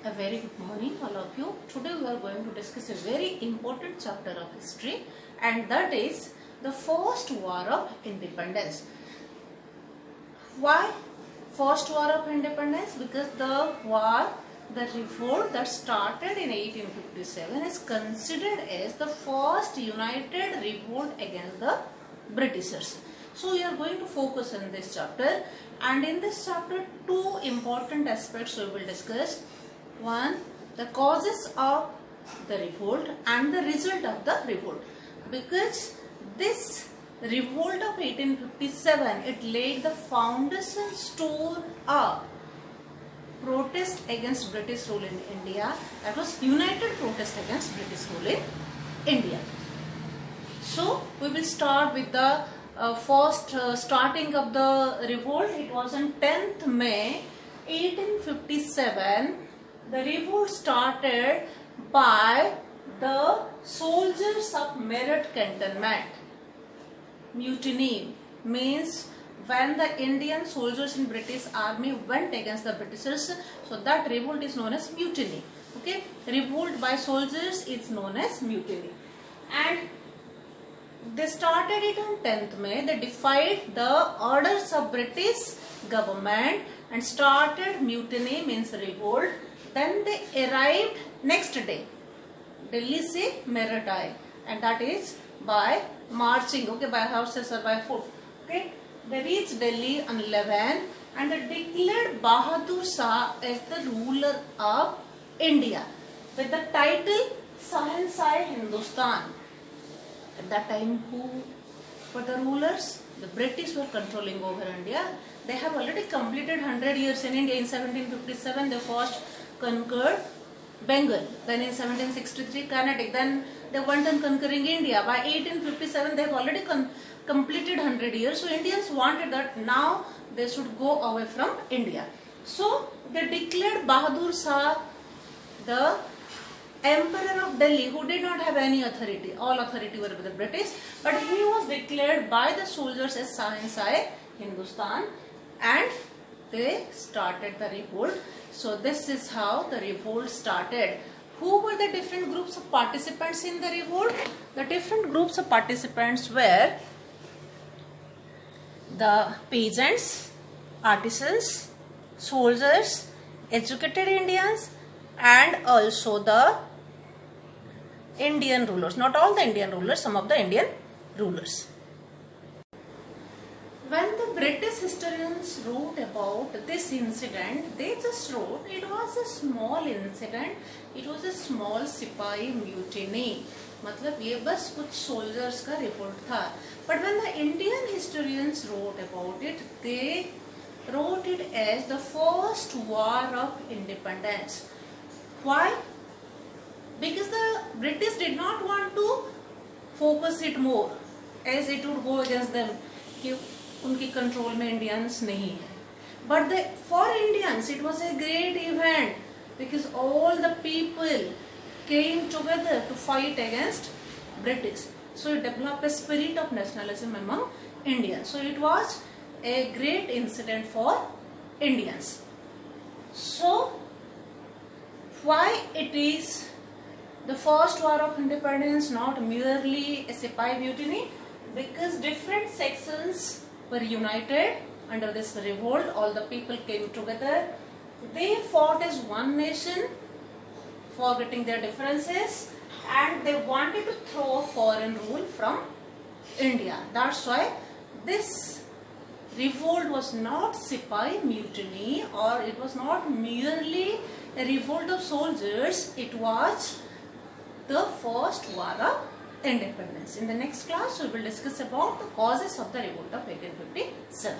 A very good morning all of you. Today we are going to discuss a very important chapter of history, and that is the First War of Independence. Why First War of Independence? Because the revolt that started in 1857 is considered as the first united revolt against the Britishers. So we are going to focus on this chapter, and in this chapter two important aspects we will discuss. One, the causes of the revolt and the result of the revolt. Because this revolt of 1857, it laid the foundation stone of protest against British rule in India. That was united protest against British rule in India. So we will start with the first starting of the revolt. It was on 10th May 1857. The revolt started by the soldiers of Meerut Cantonment. Mutiny means when the Indian soldiers in British army went against the Britishers, so that revolt is known as mutiny. Okay, revolt by soldiers is known as mutiny, and they started it on 10th May. They defied the orders of British government and started mutiny, means revolt. Then they arrived next day, Delhi se Meerut aaye, and that is by marching, okay, by horses or by foot. Okay, they reached Delhi on 11 and they declared Bahadur Shah as the ruler of India with the title Shahanshah Hindustan. At that time, who were the rulers? The British were controlling over India. They have already completed 100 years in India. In 1757, they first conquered Bengal. Then in 1763, Carnatic. Then they went on conquering India. By 1857, they have already completed 100 years. So Indians wanted that now they should go away from India. So they declared Bahadur Shah the Emperor of Delhi, who did not have any authority. All authority were with the British, but he was declared by the soldiers as Shahanshah Hindustan, and they started the revolt. So this is how the revolt started. Who were the different groups of participants in the revolt? The different groups of participants were the peasants, artisans, soldiers, educated Indians, and also the Indian rulers. Not all the Indian rulers, some of the Indian rulers. When the British historians wrote about this incident, they just wrote it was a small incident, it was a small सिपाही mutiny. मतलब ये बस कुछ soldiers का report था. But when the Indian historians wrote about it, they wrote it as the first war of independence. Why? Because the British did not want to focus it more, as it would go against them कि उनकी control में Indians नहीं है. But for Indians it was a great event because all the people came together to fight against British. So it developed a spirit of nationalism among Indians. So it was a great incident for Indians. So why it is the first war of independence, not merely a Sipahi mutiny? Because different sections were united under this revolt. All the people came together. They fought as one nation, forgetting their differences, and they wanted to throw foreign rule from India. That's why this revolt was not Sipahi mutiny, or it was not merely a revolt of soldiers. It was the first war of independence. In the next class, we will discuss about the causes of the revolt of 1857.